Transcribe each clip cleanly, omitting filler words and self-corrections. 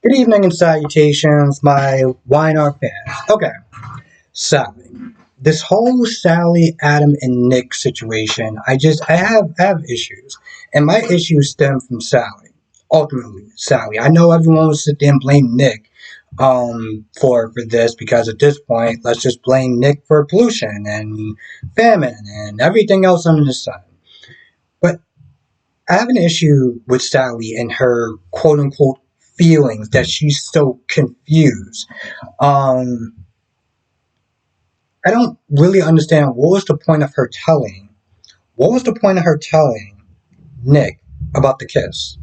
Good evening and salutations, my wine art fans. Okay, Sally. This whole Sally, Adam, and Nick situation, I have issues. And my issues stem from Sally. Ultimately, Sally. I know everyone will sit there and blame Nick for this because at this point, let's just blame Nick for pollution and famine and everything else under the sun. But I have an issue with Sally and her quote unquote feelings that she's so confused. Um, I don't really understand what was the point of her telling. What was the point of her telling Nick about the kiss?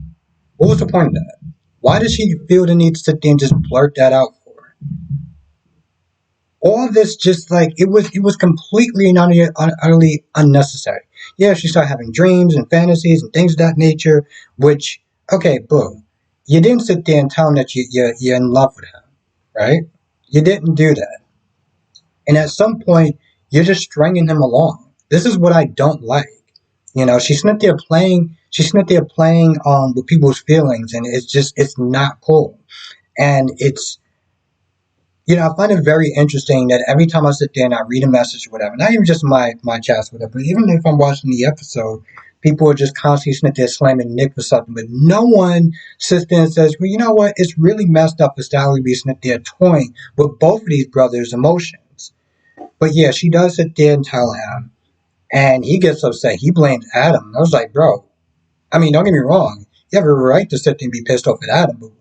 What was the point of that? Why did she feel the need to sit there and just blurt that out for her? All of this just like it was completely and utterly unnecessary. Yeah, she started having dreams and fantasies and things of that nature, which okay, boom. You didn't sit there and tell him that you're in love with him, right? You didn't do that. And at some point, you're just stringing him along. This is what I don't like. You know, she's not there playing. She's not there playing with people's feelings, and it's not cool. And it's I find it very interesting that every time I sit there and I read a message or whatever, not even just my chats or whatever, but even if I'm watching the episode, people are just constantly sitting there slamming Nick for something, but no one sits there and says, well, you know what? It's really messed up for Sally to be sitting there toying with both of these brothers' emotions. But yeah, she does sit there and tell him, and he gets upset. He blames Adam. I was like, bro, I mean, don't get me wrong. You have a right to sit there and be pissed off at Adam, but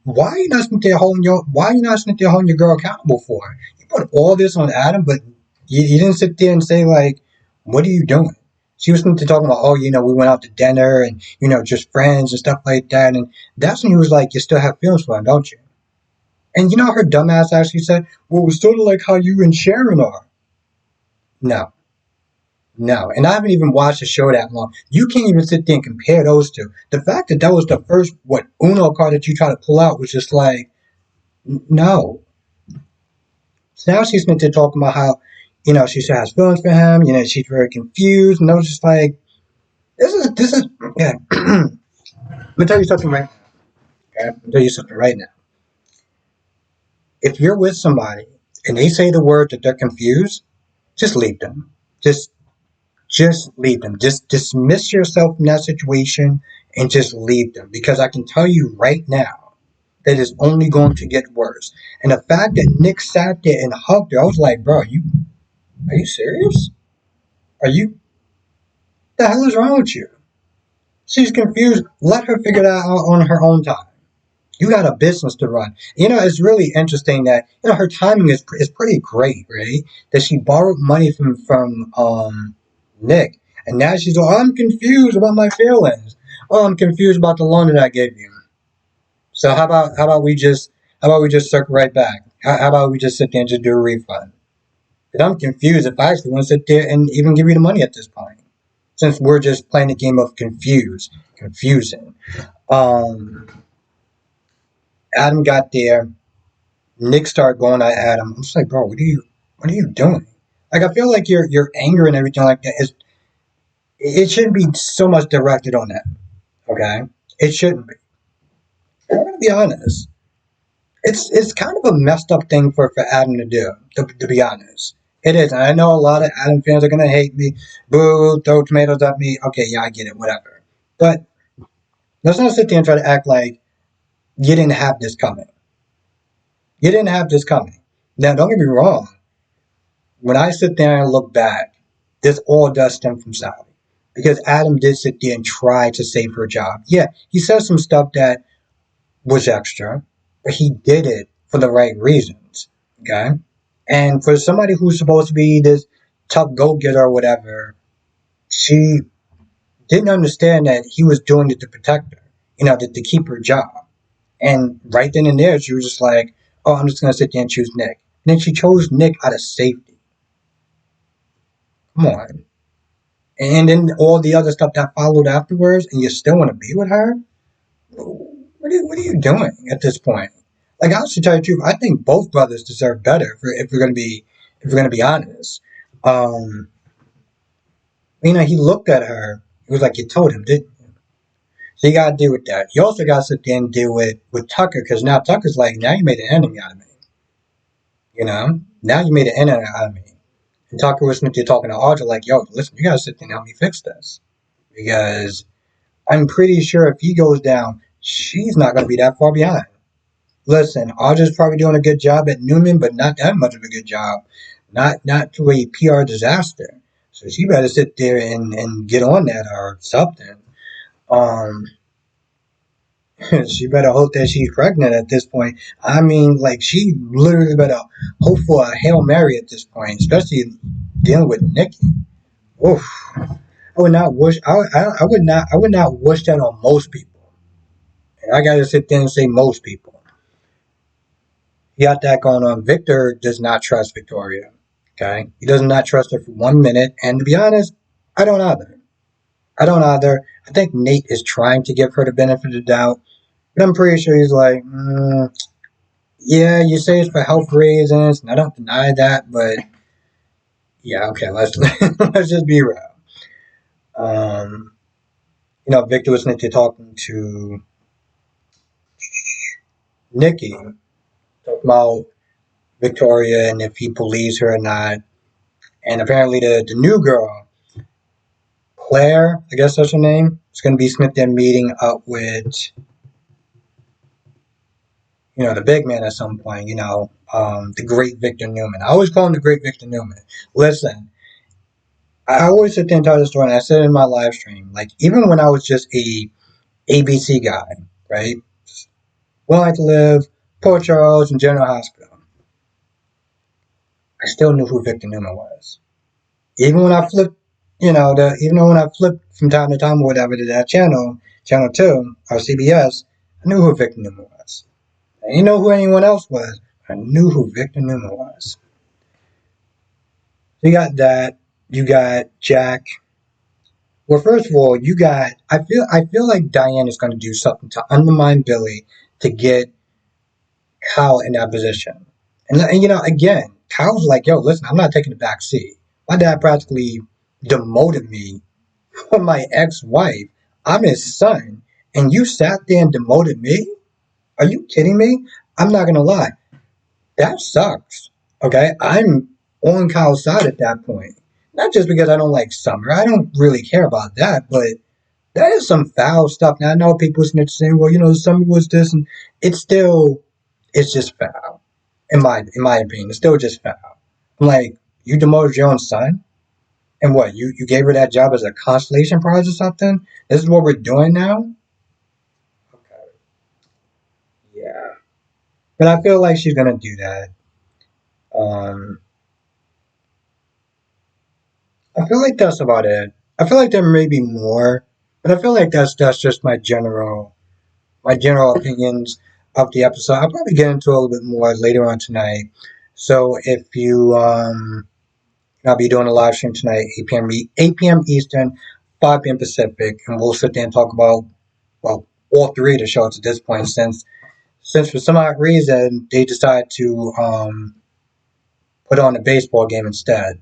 why are you not sitting there holding your girl accountable for it? You put all this on Adam, but you didn't sit there and say like, what are you doing? She was sitting there talking about, oh, we went out to dinner and just friends and stuff like that, and that's when he was like, you still have feelings for him, don't you? And her dumbass actually said, well, it's sort of like how you and Sharon are. No, no. And I haven't even watched the show that long. You can't even sit there and compare those two. The fact that that was the first, Uno card that you try to pull out was just like, no. So now she's been to talking about how, she still has feelings for him, she's very confused. And I was just like, yeah. Let me tell you something right now. Okay? Let me tell you something right now. If you're with somebody and they say the word that they're confused, just leave them. Just leave them. Just dismiss yourself from that situation and just leave them. Because I can tell you right now that it's only going to get worse. And the fact that Nick sat there and hugged her, I was like, bro, are you serious? Are you the hell is wrong with you? She's confused. Let her figure that out on her own time. You got a business to run. It's really interesting that her timing is pretty great, right? That she borrowed money from Nick, and now she's like, I'm confused about my feelings. Oh, I'm confused about the loan that I gave you. So how about we just circle right back? How about we just sit there and just do a refund? Because I'm confused if I actually want to sit there and even give you the money at this point, since we're just playing the game of confusing. Um, Adam got there. Nick started going at Adam. I'm just like, bro, what are you doing? Like, I feel like your anger and everything like that it shouldn't be so much directed on that. Okay, it shouldn't be. I'm gonna be honest. It's kind of a messed up thing for Adam to do. To be honest, it is. And I know a lot of Adam fans are gonna hate me. Boo! Throw tomatoes at me. Okay, yeah, I get it. Whatever. But let's not sit there and try to act like you didn't have this coming. You didn't have this coming. Now, don't get me wrong. When I sit there and look back, this all does stem from Sally. Because Adam did sit there and try to save her job. Yeah, he said some stuff that was extra, but he did it for the right reasons. Okay? And for somebody who's supposed to be this tough go-getter or whatever, she didn't understand that he was doing it to protect her, to keep her job. And right then and there, she was just like, oh, I'm just going to sit there and choose Nick. And then she chose Nick out of safety. Come on. And then all the other stuff that followed afterwards, and you still want to be with her? What are you doing at this point? Like, I should tell you the truth, I think both brothers deserve better if we're gonna be honest. Um, he looked at her. It was like you told him, didn't you? So you gotta deal with that. You also gotta sit there and deal with Tucker, because now Tucker's like, now you made an enemy out of me. You know? Now you made an enemy out of me. And Tucker was sitting there talking to Audra like, yo, listen, you gotta sit there and help me fix this. Because I'm pretty sure if he goes down, she's not gonna be that far behind. Listen, Audra's probably doing a good job at Newman, but not that much of a good job. Not to a PR disaster. So she better sit there and get on that or something. Um, she better hope that she's pregnant at this point. I mean, like she literally better hope for a Hail Mary at this point, especially dealing with Nikki. Oof. I would not wish. I would not wish that on most people. And I gotta sit there and say most people. He got that going on. Victor does not trust Victoria. Okay, he does not trust her for 1 minute. And to be honest, I don't either. I don't either. I think Nate is trying to give her the benefit of the doubt, but I'm pretty sure he's like, yeah, you say it's for health reasons, and I don't deny that, but yeah, okay, let's let's just be real. Um, Victor was talking to Nikki, talking about Victoria and if he believes her or not. And apparently the new girl, Claire, I guess that's her name, is going to be Smith there meeting up with, the big man at some point, the great Victor Newman. I always call him the great Victor Newman. Listen, I always sit there and tell the story, and I said it in my live stream. Like, even when I was just a ABC guy, right? Well, I to live, Port Charles, and General Hospital. I still knew who Victor Newman was. Even when I flipped, even when I flipped from time to time or whatever to that channel 2, or CBS, I knew who Victor Newman was. I didn't know who anyone else was. I knew who Victor Newman was. So you got that. You got Jack. Well, first of all, you got. I feel like Diane is going to do something to undermine Billy to get Kyle in that position. And again, Kyle's like, yo, listen, I'm not taking the back seat. My dad practically demoted me from my ex-wife. I'm his son, and you sat there and demoted me? Are you kidding me? I'm not gonna lie. That sucks. Okay? I'm on Kyle's side at that point. Not just because I don't like Summer. I don't really care about that, but that is some foul stuff. Now I know people saying, well, Summer was this, and it's just foul. In my opinion. It's still just foul. I'm like, you demoted your own son? And what, you gave her that job as a constellation prize or something? This is what we're doing now? Okay. Yeah. But I feel like she's gonna do that. Um I feel like that's about it. I feel like there may be more, but I feel like that's just my general opinions of the episode. I'll probably get into a little bit more later on tonight. So if you I'll be doing a live stream tonight, 8 p.m. Eastern, 5 p.m. Pacific, and we'll sit there and talk about, well, all three of the shows at this point, since for some odd reason they decided to put on a baseball game instead,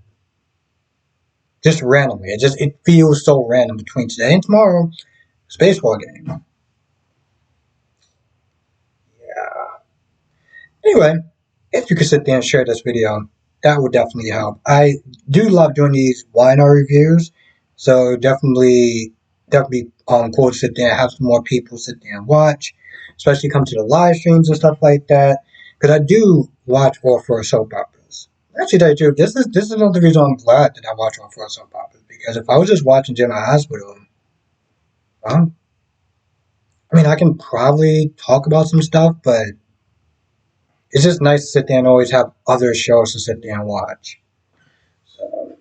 just randomly. It feels so random between today and tomorrow. It's a baseball game. Yeah. Anyway, if you could sit there and share this video, that would definitely help. I do love doing these YNR reviews, so definitely cool to sit there and have some more people sit there and watch, especially come to the live streams and stuff like that. Because I do watch all four soap operas. Actually, tell you the truth, this is another reason I'm glad that I watch all four soap operas. Because if I was just watching General Hospital, well, I mean, I can probably talk about some stuff, but it's just nice to sit there and always have other shows to sit there and watch. So,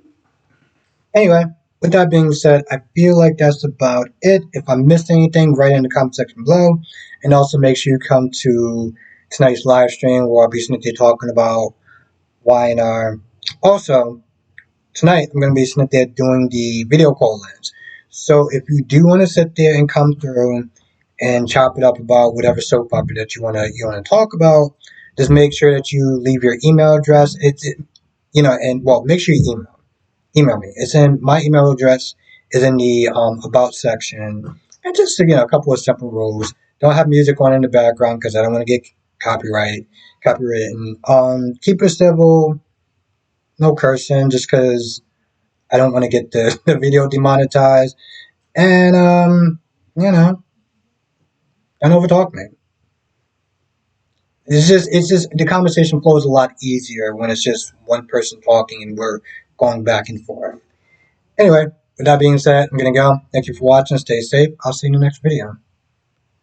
anyway, with that being said, I feel like that's about it. If I missed anything, write in the comment section below. And also make sure you come to tonight's live stream where I'll be sitting there talking about YNR. Also, tonight I'm going to be sitting there doing the video call ins. So if you do want to sit there and come through and chop it up about whatever soap opera that you want to talk about, just make sure that you leave your email address. Make sure you email me. It's in my email address is in the about section, And just, a couple of simple rules. Don't have music on in the background because I don't want to get copywritten. Keep it civil, no cursing, just because I don't want to get the video demonetized. And, don't overtalk me. It's just the conversation flows a lot easier when it's just one person talking and we're going back and forth. Anyway, with that being said, I'm gonna go. Thank you for watching. Stay safe. I'll see you in the next video.